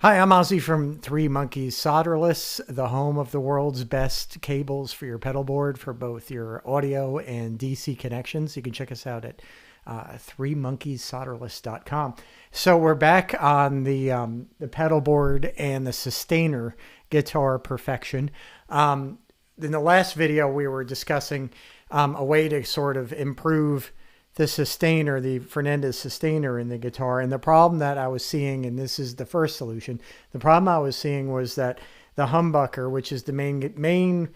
Hi, I'm Ossie from Three Monkeys Solderless, the home of the world's best cables for your pedal board for both your audio and DC connections. You can check us out at threemonkeyssolderless.com. So we're back on the pedal board and the sustainer guitar perfection. In the last video, we were discussing a way to sort of improve the sustainer, the Fernandes sustainer in the guitar. And the problem that I was seeing, and this is the first solution, the problem I was seeing was that the humbucker, which is the main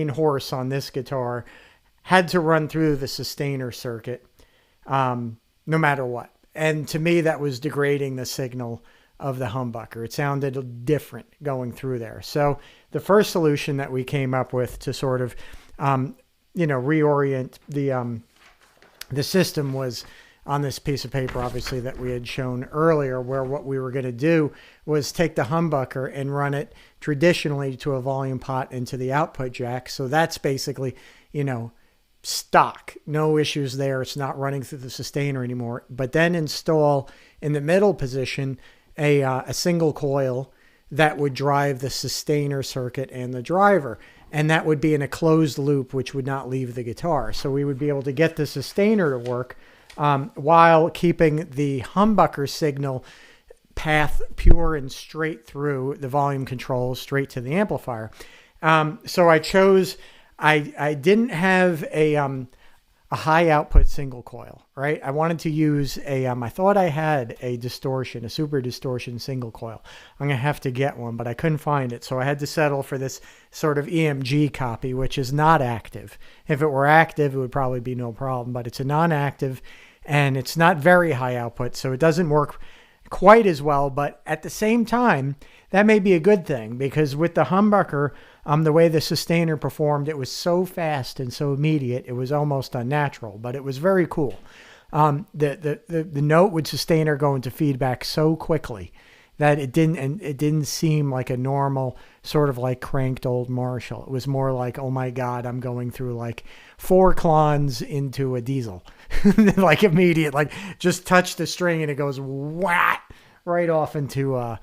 horse on this guitar, had to run through the sustainer circuit no matter what. And to me, that was degrading the signal of the humbucker. It sounded different going through there. So the first solution that we came up with to sort of, reorient the system was on this piece of paper, obviously, that we had shown earlier, where what we were going to do was take the humbucker and run it traditionally to a volume pot into the output jack. So that's basically, stock. No issues there. It's not running through the sustainer anymore. But then install in the middle position a single coil that would drive the sustainer circuit and the driver. And that would be in a closed loop, which would not leave the guitar. So we would be able to get the sustainer to work while keeping the humbucker signal path pure and straight through the volume controls, straight to the amplifier. So I chose, I didn't have a high output single coil, right? I wanted to use I thought I had a super distortion single coil. I'm going to have to get one, but I couldn't find it. So I had to settle for this sort of EMG copy, which is not active. If it were active, it would probably be no problem, but it's a non-active and it's not very high output. So it doesn't work quite as well, but at the same time, that may be a good thing, because with the humbucker, the way the sustainer performed, it was so fast and so immediate, it was almost unnatural, but it was very cool. The note would sustainer go into feedback so quickly that it didn't seem like a normal sort of like cranked old Marshall. It was more like, oh my God, I'm going through like 4 clons into a diesel, like immediate, like just touch the string and it goes whack right off into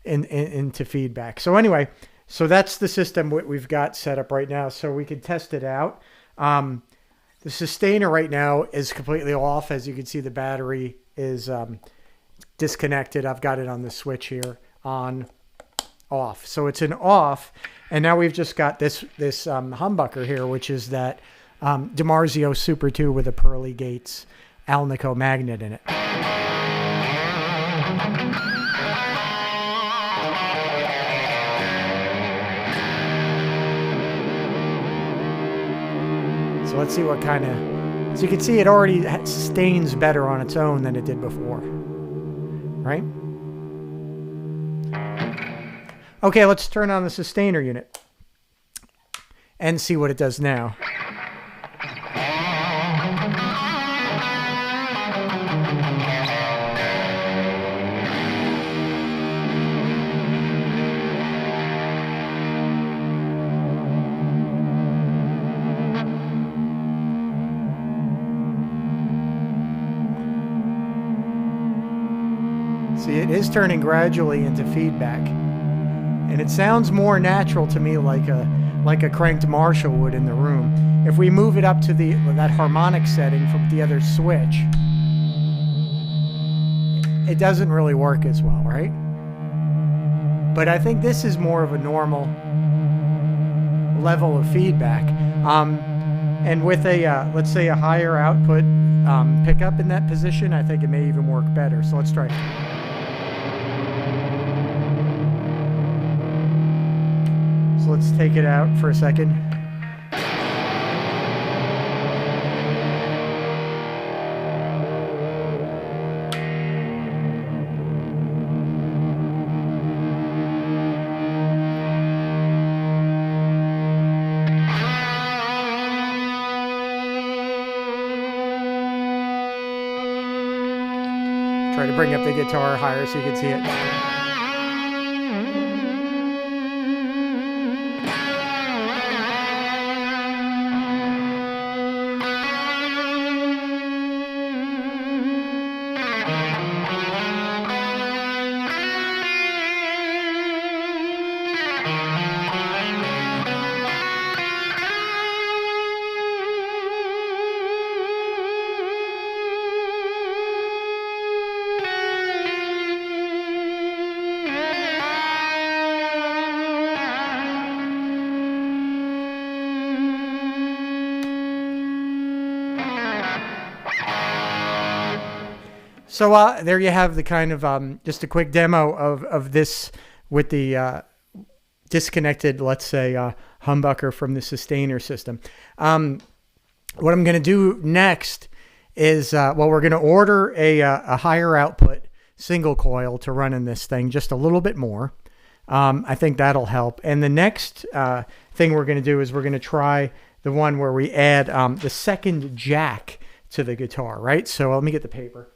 into feedback. So anyway, so that's the system we've got set up right now. So we can test it out. The sustainer right now is completely off. As you can see, the battery is disconnected. I've got it on the switch here, on, off. So it's an off. And now we've just got this humbucker here, which is that DiMarzio Super 2 with a Pearly Gates Alnico magnet in it. So let's see what kind of, so you can see it already sustains better on its own than it did before, right? Okay, let's turn on the sustainer unit and see what it does now. See, it is turning gradually into feedback, and it sounds more natural to me, like a cranked Marshall would in the room. If we move it up to that harmonic setting from the other switch, it doesn't really work as well, right? But I think this is more of a normal level of feedback. And with let's say a higher output pickup in that position, I think it may even work better. So let's try it. So let's take it out for a second. Try to bring up the guitar higher so you can see it. So there you have the kind of just a quick demo of this with the disconnected, let's say, humbucker from the sustainer system. What I'm going to do next is, we're going to order a higher output single coil to run in this thing, just a little bit more. I think that'll help. And the next thing we're going to do is we're going to try the one where we add the second jack to the guitar, right? So let me get the paper.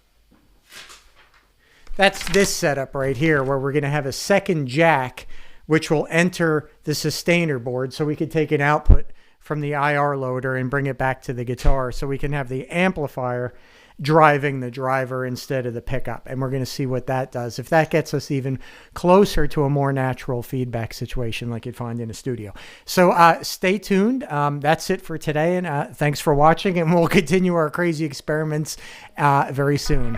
That's this setup right here, where we're going to have a second jack, which will enter the sustainer board. So we could take an output from the IR loader and bring it back to the guitar, so we can have the amplifier driving the driver instead of the pickup. And we're going to see what that does, if that gets us even closer to a more natural feedback situation like you'd find in a studio. So stay tuned. That's it for today. And thanks for watching. And we'll continue our crazy experiments very soon.